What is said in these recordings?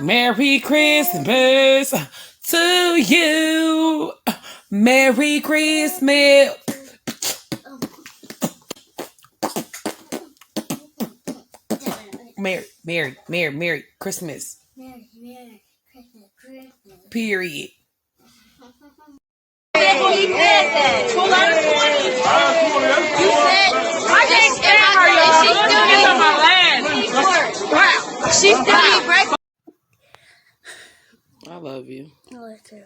Merry Christmas to you. Merry Christmas. Merry Christmas. Merry Christmas. Period. He said that. Pull out a 20. You said, I just scared her, y'all. She still needs on my land. She still needs breakfast. I love you. I love you.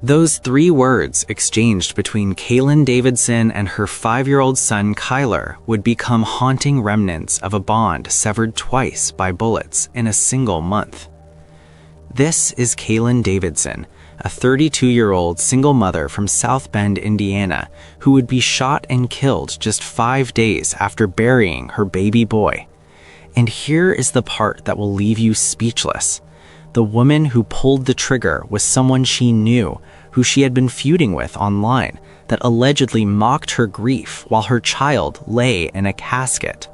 Those 3 words exchanged between Kaylynn Davidson and her 5-year-old son Kyler would become haunting remnants of a bond severed twice by bullets in a single month. This is Kaylynn Davidson, a 32-year-old single mother from South Bend, Indiana, who would be shot and killed just 5 days after burying her baby boy. And here is the part that will leave you speechless. The woman who pulled the trigger was someone she knew, who she had been feuding with online, that allegedly mocked her grief while her child lay in a casket.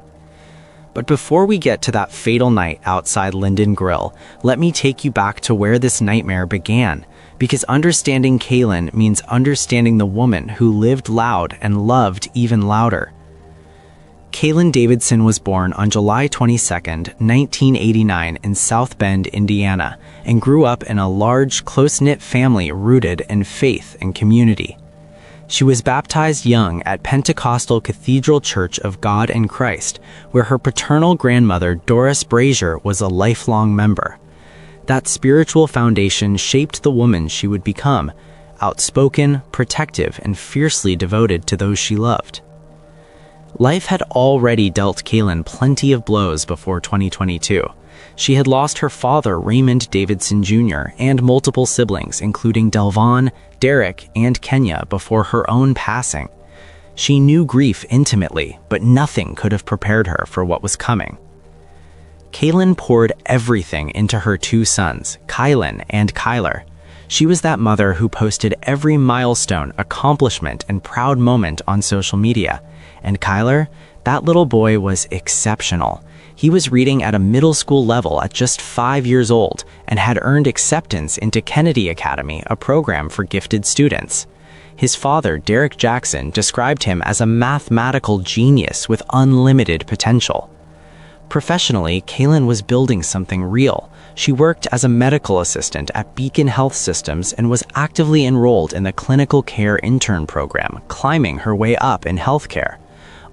But before we get to that fatal night outside Linden Grill, let me take you back to where this nightmare began, because understanding Kaylynn means understanding the woman who lived loud and loved even louder. Kaylynn Davidson was born on July 22, 1989 in South Bend, Indiana, and grew up in a large, close-knit family rooted in faith and community. She was baptized young at Pentecostal Cathedral Church of God in Christ, where her paternal grandmother Doris Brazier was a lifelong member. That spiritual foundation shaped the woman she would become, outspoken, protective, and fiercely devoted to those she loved. Life had already dealt Kaylynn plenty of blows before 2022. She had lost her father, Raymond Davidson Jr., and multiple siblings, including Delvon, Derek, and Kenya, before her own passing. She knew grief intimately, but nothing could have prepared her for what was coming. Kaylynn poured everything into her 2 sons, Kylan and Kyler. She was that mother who posted every milestone, accomplishment, and proud moment on social media. And Kyler, that little boy was exceptional. He was reading at a middle school level at just 5 years old and had earned acceptance into Kennedy Academy, a program for gifted students. His father, Derek Jackson, described him as a mathematical genius with unlimited potential. Professionally, Kaylynn was building something real. She worked as a medical assistant at Beacon Health Systems and was actively enrolled in the clinical care intern program, climbing her way up in healthcare.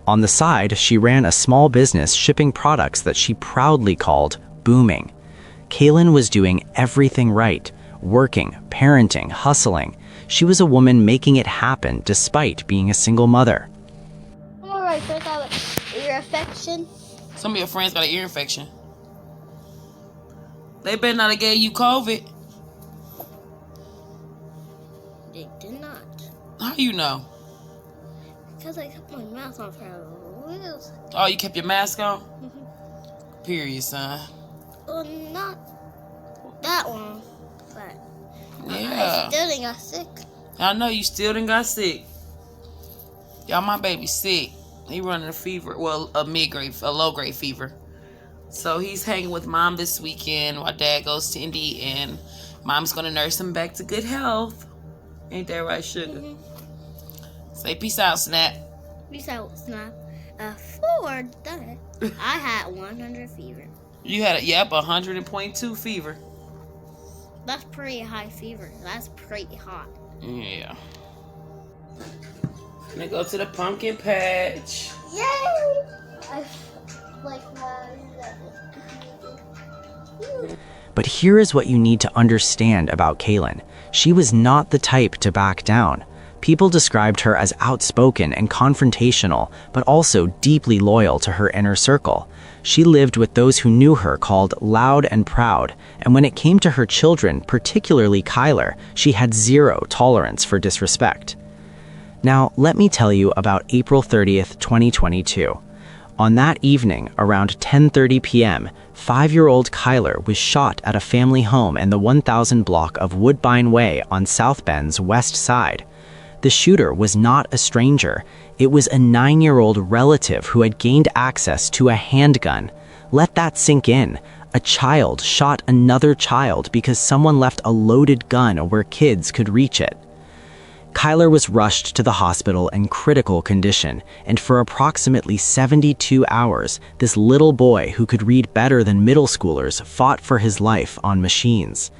On the side, she ran a small business shipping products that she proudly called booming. Kaylynn was doing everything right, working, parenting, hustling. She was a woman making it happen despite being a single mother. I'm alright, so I got ear infection. Some of your friends got an ear infection. They better not have gave you COVID. They did not. How you know? Because I kept my mouth on for a while. Oh, you kept your mask on? Period, son. Well, not that long, but Yeah. I still didn't got sick. I know you still done got sick. Y'all, my baby's sick. He running a fever. Well, a low-grade fever. So he's hanging with mom this weekend while dad goes to Indy, and mom's gonna nurse him back to good health. Ain't that right, sugar? Say peace out, Snap. Peace out, Snap. For that, I had 100 fever. You had 100.2 fever. That's pretty high fever. That's pretty hot. Yeah. Gonna go to the pumpkin patch. Yay! I like But here is what you need to understand about Kaylynn. She was not the type to back down. People described her as outspoken and confrontational, but also deeply loyal to her inner circle. She lived with those who knew her called loud and proud, and when it came to her children, particularly Kyler, she had zero tolerance for disrespect. Now, let me tell you about April 30th, 2022. On that evening, around 10:30 p.m., 5-year-old Kyler was shot at a family home in the 1000 block of Woodbine Way on South Bend's west side. The shooter was not a stranger. It was a 9-year-old relative who had gained access to a handgun. Let that sink in. A child shot another child because someone left a loaded gun where kids could reach it. Kyler was rushed to the hospital in critical condition, and for approximately 72 hours, this little boy who could read better than middle schoolers fought for his life on machines.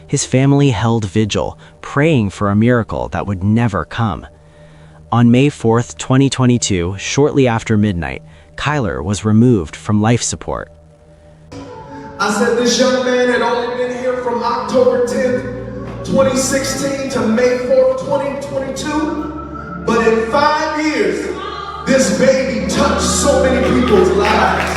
His family held vigil, praying for a miracle that would never come. On May 4th, 2022, shortly after midnight, Kyler was removed from life support. I said this young man had only been here from October 10th, 2016 to May 4th, 2022. But in 5 years, this baby touched so many people's lives.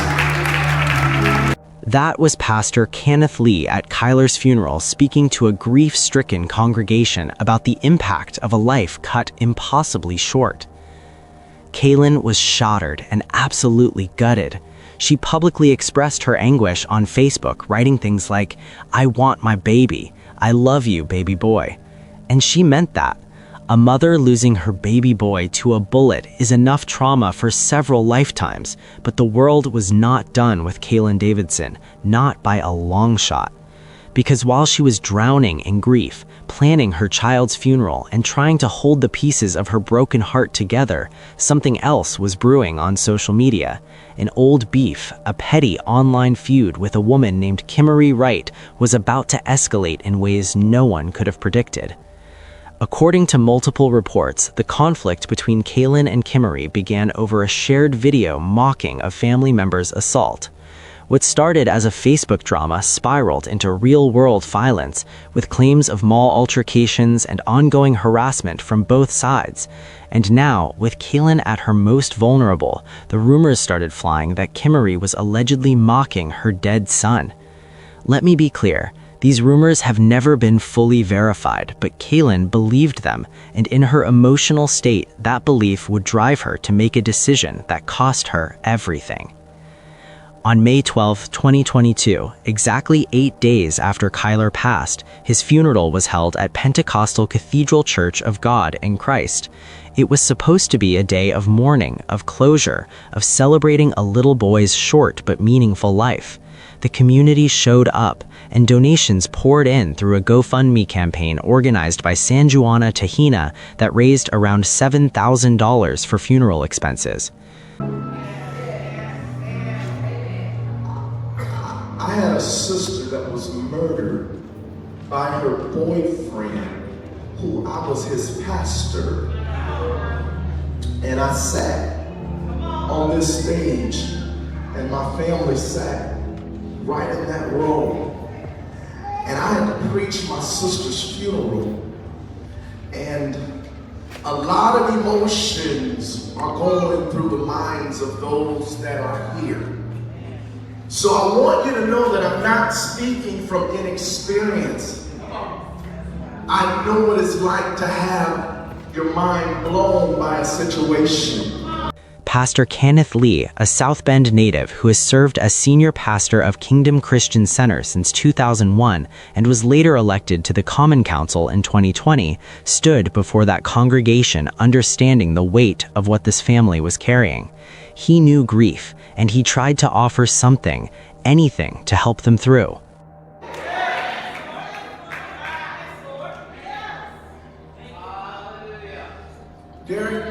That was Pastor Kenneth Lee at Kyler's funeral speaking to a grief-stricken congregation about the impact of a life cut impossibly short. Kaylynn was shattered and absolutely gutted. She publicly expressed her anguish on Facebook, writing things like, "I want my baby. I love you, baby boy." And she meant that. A mother losing her baby boy to a bullet is enough trauma for several lifetimes, but the world was not done with Kaylynn Davidson, not by a long shot. Because while she was drowning in grief, planning her child's funeral and trying to hold the pieces of her broken heart together, something else was brewing on social media. An old beef, a petty online feud with a woman named Kimmery Wright was about to escalate in ways no one could have predicted. According to multiple reports, the conflict between Kaylynn and Kimmery began over a shared video mocking a family member's assault. What started as a Facebook drama spiraled into real-world violence, with claims of mall altercations and ongoing harassment from both sides. And now, with Kaylynn at her most vulnerable, the rumors started flying that Kimmery was allegedly mocking her dead son. Let me be clear, these rumors have never been fully verified, but Kaylynn believed them, and in her emotional state, that belief would drive her to make a decision that cost her everything. On May 12, 2022, exactly 8 days after Kyler passed, his funeral was held at Pentecostal Cathedral Church of God in Christ. It was supposed to be a day of mourning, of closure, of celebrating a little boy's short but meaningful life. The community showed up, and donations poured in through a GoFundMe campaign organized by San Juana Tahina that raised around $7,000 for funeral expenses. I had a sister that was murdered by her boyfriend, who I was his pastor. And I sat on this stage, and my family sat right in that row. And I had to preach my sister's funeral. And a lot of emotions are going through the minds of those that are here. So I want you to know that I'm not speaking from inexperience. I know what it's like to have your mind blown by a situation. Pastor Kenneth Lee, a South Bend native who has served as senior pastor of Kingdom Christian Center since 2001 and was later elected to the Common Council in 2020, stood before that congregation understanding the weight of what this family was carrying. He knew grief, and he tried to offer something, anything, to help them through. Derek,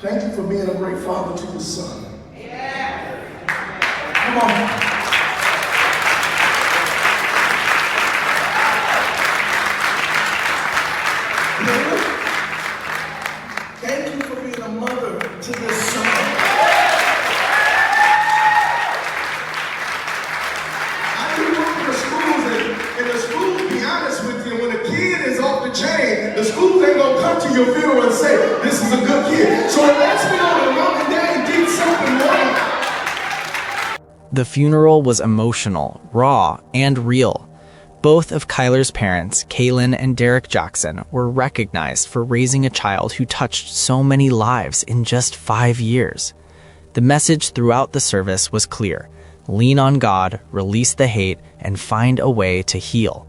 thank you for being a great father to your son. Come on. Thank you for being a mother to this son. I do work in the schools, and the schools, to be honest with you, when a kid is off the chain, the schools ain't gonna come to your funeral and say, this is a good kid. So it lets me know that mom and dad did something right. The funeral was emotional, raw, and real. Both of Kyler's parents, Kaylynn and Derek Jackson, were recognized for raising a child who touched so many lives in just 5 years. The message throughout the service was clear: lean on God, release the hate, and find a way to heal.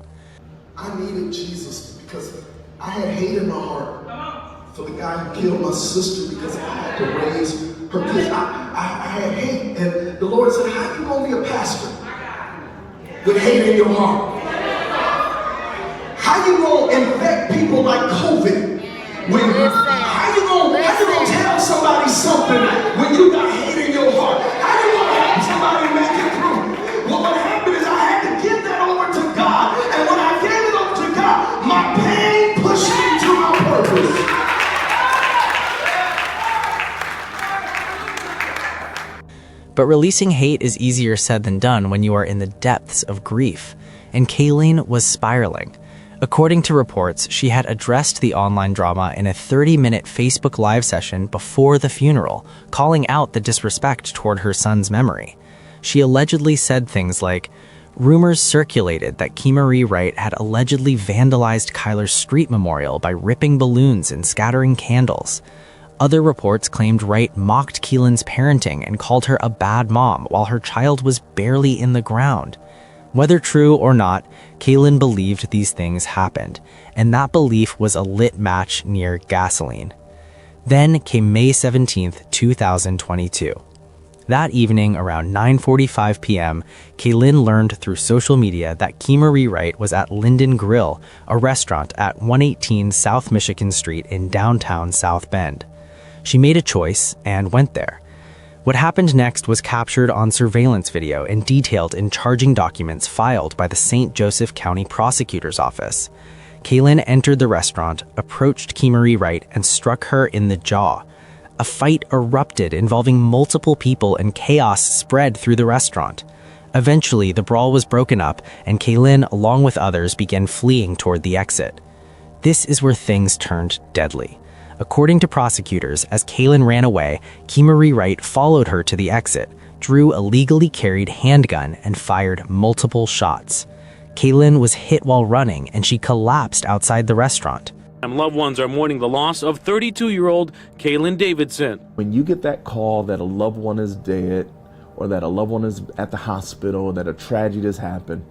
I needed Jesus because I had hate in my heart for the guy who killed my sister, because I had to raise her kids. I had hate, and the Lord said, how you gonna be a pastor with hate in your heart? How you gonna infect people like COVID? How you gonna tell somebody something when you got hate in your heart? How you gonna help somebody make it through? Well, what happened is I had to give that over to God, and when I gave it over to God, my pain pushed me to my purpose. But releasing hate is easier said than done when you are in the depths of grief, and Kaylynn was spiraling. According to reports, she had addressed the online drama in a 30-minute Facebook Live session before the funeral, calling out the disrespect toward her son's memory. She allegedly said things like, rumors circulated that Marie Wright had allegedly vandalized Kyler's street memorial by ripping balloons and scattering candles. Other reports claimed Wright mocked Kaylynn's parenting and called her a bad mom while her child was barely in the ground. Whether true or not, Kaylynn believed these things happened, and that belief was a lit match near gasoline. Then came May 17, 2022. That evening, around 9:45 p.m., Kaylynn learned through social media that Marie Wright was at Linden Grill, a restaurant at 118 South Michigan Street in downtown South Bend. She made a choice and went there. What happened next was captured on surveillance video and detailed in charging documents filed by the St. Joseph County Prosecutor's Office. Kaylynn entered the restaurant, approached Marie Wright, and struck her in the jaw. A fight erupted involving multiple people and chaos spread through the restaurant. Eventually, the brawl was broken up and Kaylynn, along with others, began fleeing toward the exit. This is where things turned deadly. According to prosecutors, as Kaylynn ran away, Marie Wright followed her to the exit, drew a legally carried handgun, and fired multiple shots. Kaylynn was hit while running, and she collapsed outside the restaurant. Loved ones are mourning the loss of 32-year-old Kaylynn Davidson. When you get that call that a loved one is dead, or that a loved one is at the hospital, or that a tragedy has happened,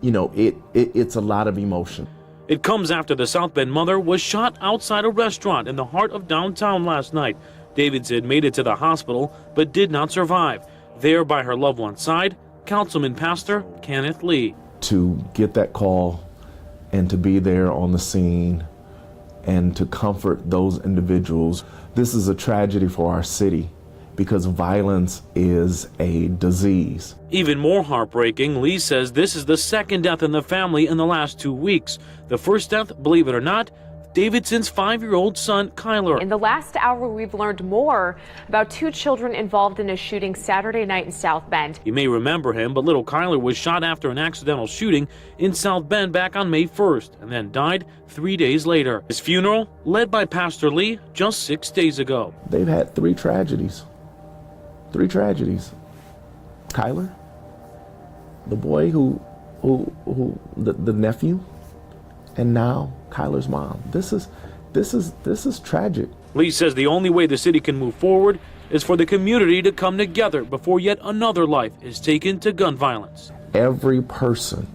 it's a lot of emotion. It comes after the South Bend mother was shot outside a restaurant in the heart of downtown last night. Davidson made it to the hospital, but did not survive. There by her loved one's side, Councilman Pastor Kenneth Lee. To get that call and to be there on the scene and to comfort those individuals. This is a tragedy for our city because violence is a disease. Even more heartbreaking, Lee says this is the second death in the family in the last 2 weeks. The first death, believe it or not, Davidson's 5-year-old son, Kyler. In the last hour, we've learned more about 2 children involved in a shooting Saturday night in South Bend. You may remember him, but little Kyler was shot after an accidental shooting in South Bend back on May 1st and then died 3 days later. His funeral, led by Pastor Lee, just 6 days ago. They've had 3 tragedies. 3 tragedies. Kyler, the boy the nephew, and now Kyler's mom. This is tragic. Lee says the only way the city can move forward is for the community to come together before yet another life is taken to gun violence. Every person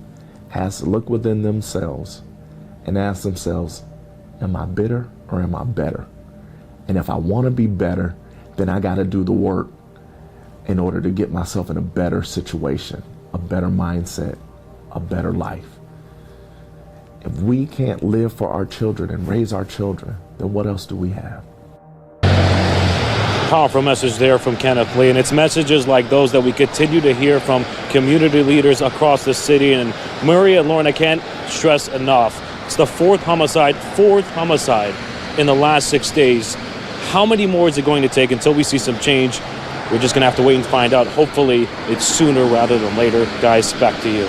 has to look within themselves and ask themselves, am I bitter or am I better? And if I want to be better, then I got to do the work in order to get myself in a better situation, a better mindset, a better life. If we can't live for our children and raise our children, then what else do we have? Powerful message there from Kenneth Lee, and it's messages like those that we continue to hear from community leaders across the city. And Murray and Lauren, I can't stress enough, it's the fourth homicide in the last 6 days. How many more is it going to take until we see some change? We're just going to have to wait and find out. Hopefully, it's sooner rather than later. Guys, back to you.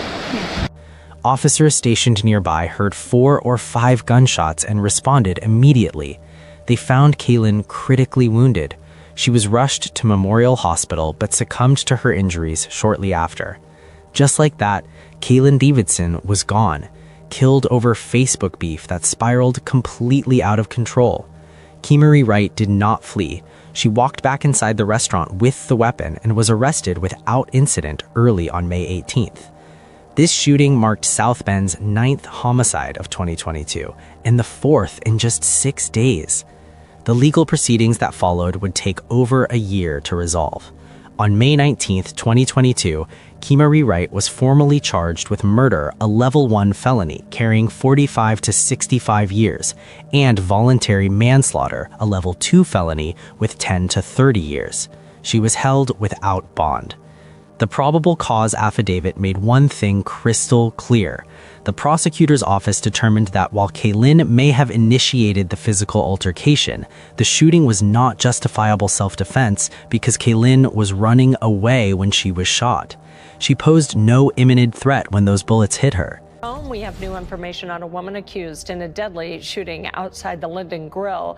Officers stationed nearby heard 4 or 5 gunshots and responded immediately. They found Kaylynn critically wounded. She was rushed to Memorial Hospital but succumbed to her injuries shortly after. Just like that, Kaylynn Davidson was gone, killed over Facebook beef that spiraled completely out of control. Marie Wright did not flee. She walked back inside the restaurant with the weapon and was arrested without incident early on May 18th. This shooting marked South Bend's 9th homicide of 2022 and the 4th in just 6 days. The legal proceedings that followed would take over a year to resolve. On May 19, 2022, Kima Wright was formally charged with murder, a level 1 felony carrying 45 to 65 years, and voluntary manslaughter, a level 2 felony with 10 to 30 years. She was held without bond. The probable cause affidavit made one thing crystal clear. The prosecutor's office determined that while Kaylynn may have initiated the physical altercation, the shooting was not justifiable self-defense because Kaylynn was running away when she was shot. She posed no imminent threat when those bullets hit her. We have new information on a woman accused in a deadly shooting outside the Linden Grill.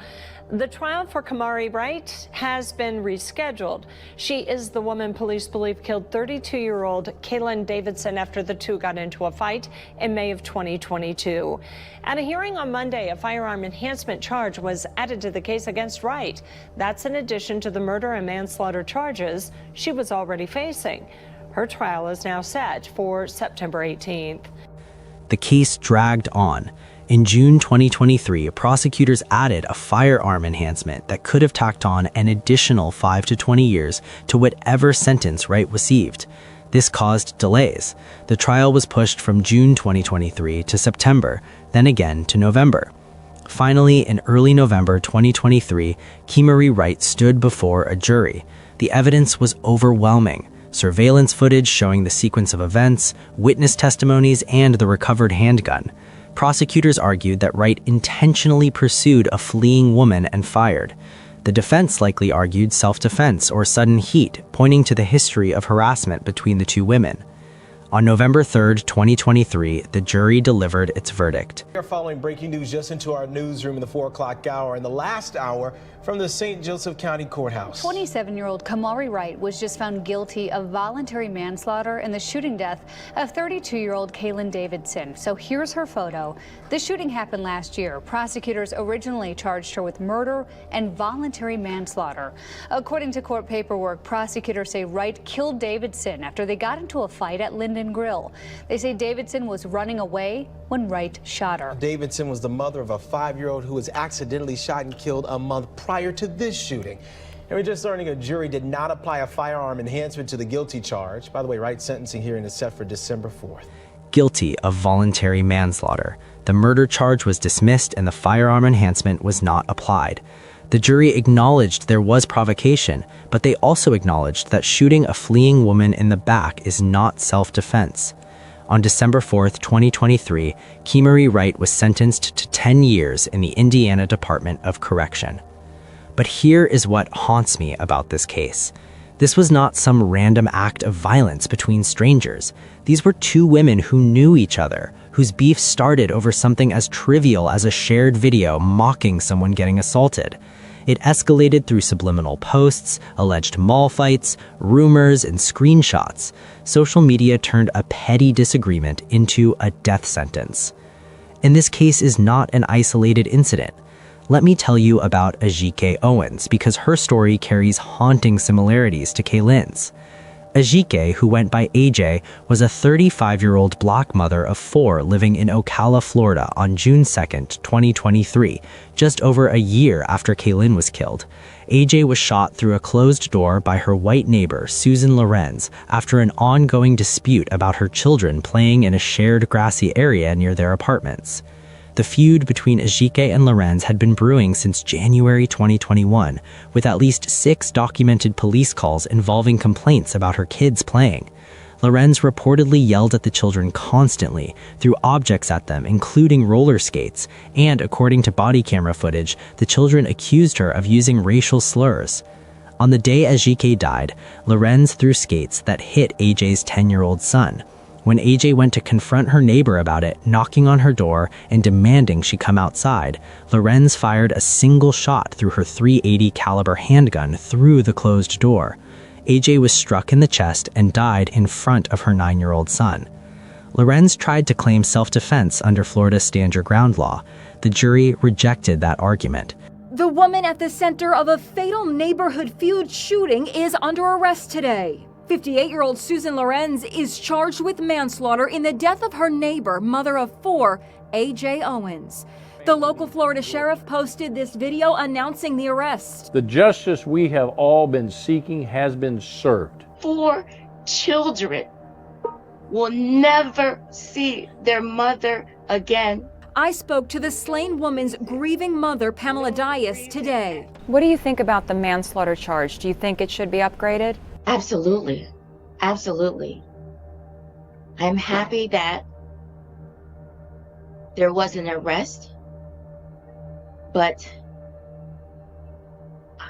The trial for Kamari Wright has been rescheduled. She is the woman police believe killed 32-year-old Kaylynn Davidson after the two got into a fight in May of 2022. At a hearing on Monday, a firearm enhancement charge was added to the case against Wright. That's in addition to the murder and manslaughter charges she was already facing. Her trial is now set for September 18th. The case dragged on. In June 2023, prosecutors added a firearm enhancement that could have tacked on an additional 5 to 20 years to whatever sentence Wright received. This caused delays. The trial was pushed from June 2023 to September, then again to November. Finally, in early November 2023, Kima Wright stood before a jury. The evidence was overwhelming. Surveillance footage showing the sequence of events, witness testimonies, and the recovered handgun. Prosecutors argued that Wright intentionally pursued a fleeing woman and fired. The defense likely argued self-defense or sudden heat, pointing to the history of harassment between the two women. On November 3, 2023, the jury delivered its verdict. We are following breaking news just into our newsroom in the 4 o'clock hour, in the last hour from the St. Joseph County Courthouse. 27-year-old Kamari Wright was just found guilty of voluntary manslaughter in the shooting death of 32-year-old Kaylynn Davidson. So here's her photo. The shooting happened last year. Prosecutors originally charged her with murder and voluntary manslaughter. According to court paperwork, prosecutors say Wright killed Davidson after they got into a fight at Linden Grill. They say Davidson was running away when Wright shot her. Davidson was the mother of a 5-year-old who was accidentally shot and killed a month prior to this shooting. And we're just learning a jury did not apply a firearm enhancement to the guilty charge. By the way, Wright's sentencing hearing is set for December 4th. Guilty of voluntary manslaughter. The murder charge was dismissed and the firearm enhancement was not applied. The jury acknowledged there was provocation, but they also acknowledged that shooting a fleeing woman in the back is not self-defense. On December 4th, 2023, Kima Wright was sentenced to 10 years in the Indiana Department of Correction. But here is what haunts me about this case. This was not some random act of violence between strangers. These were two women who knew each other, whose beef started over something as trivial as a shared video mocking someone getting assaulted. It escalated through subliminal posts, alleged mall fights, rumors, and screenshots. Social media turned a petty disagreement into a death sentence. And this case is not an isolated incident. Let me tell you about Ajike Owens, because her story carries haunting similarities to Kaylynn's. Ajike, who went by AJ, was a 35-year-old black mother of 4 living in Ocala, Florida on June 2, 2023, just over a year after Kaylynn was killed. AJ was shot through a closed door by her white neighbor, Susan Lorenz, after an ongoing dispute about her children playing in a shared grassy area near their apartments. The feud between Ajike and Lorenz had been brewing since January 2021, with at least 6 documented police calls involving complaints about her kids playing. Lorenz reportedly yelled at the children constantly, threw objects at them, including roller skates, and according to body camera footage, the children accused her of using racial slurs. On the day Ajike died, Lorenz threw skates that hit AJ's 10-year-old son. When AJ went to confront her neighbor about it, knocking on her door and demanding she come outside, Lorenz fired a single shot through her .380 caliber handgun through the closed door. AJ was struck in the chest and died in front of her 9-year-old son. Lorenz tried to claim self-defense under Florida's stand your ground law. The jury rejected that argument. The woman at the center of a fatal neighborhood feud shooting is under arrest today. 58-year-old Susan Lorenz is charged with manslaughter in the death of her neighbor, mother of 4, AJ Owens. The local Florida sheriff posted this video announcing the arrest. The justice we have all been seeking has been served. 4 children will never see their mother again. I spoke to the slain woman's grieving mother, Pamela Dias, today. What do you think about the manslaughter charge? Do you think it should be upgraded? Absolutely. Absolutely. I'm happy that there was an arrest, but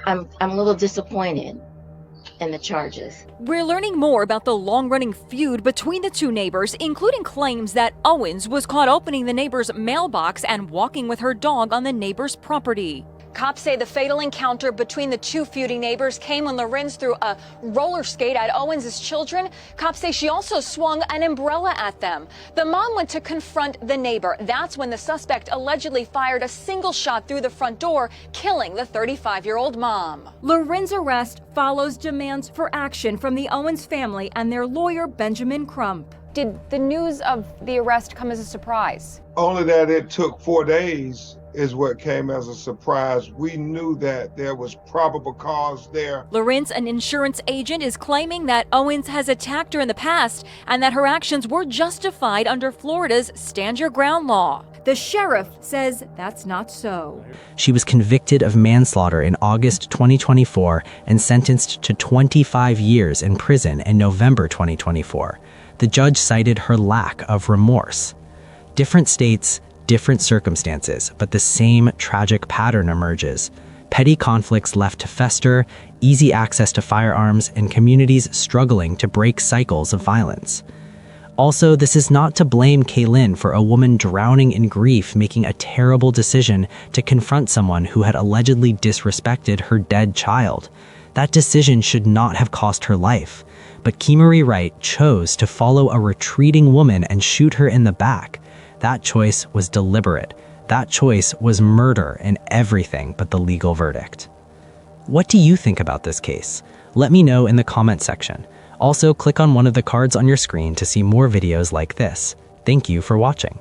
I'm a little disappointed in the charges. We're learning more about the long-running feud between the two neighbors, including claims that Owens was caught opening the neighbor's mailbox and walking with her dog on the neighbor's property. Cops say the fatal encounter between the two feuding neighbors came when Lorenz threw a roller skate at Owens' children. Cops say she also swung an umbrella at them. The mom went to confront the neighbor. That's when the suspect allegedly fired a single shot through the front door, killing the 35-year-old mom. Lorenz's arrest follows demands for action from the Owens family and their lawyer, Benjamin Crump. Did the news of the arrest come as a surprise? Only that it took 4 days is what came as a surprise. We knew that there was probable cause there. Lorenz, an insurance agent, is claiming that Owens has attacked her in the past and that her actions were justified under Florida's Stand Your Ground law. The sheriff says that's not so. She was convicted of manslaughter in August 2024 and sentenced to 25 years in prison in November 2024. The judge cited her lack of remorse. Different states, different circumstances, but the same tragic pattern emerges. Petty conflicts left to fester, easy access to firearms, and communities struggling to break cycles of violence. Also, this is not to blame Kaylynn for a woman drowning in grief making a terrible decision to confront someone who had allegedly disrespected her dead child. That decision should not have cost her life. But Kimari Wright chose to follow a retreating woman and shoot her in the back. That choice was deliberate. That choice was murder in everything but the legal verdict. What do you think about this case? Let me know in the comment section. Also, click on one of the cards on your screen to see more videos like this. Thank you for watching.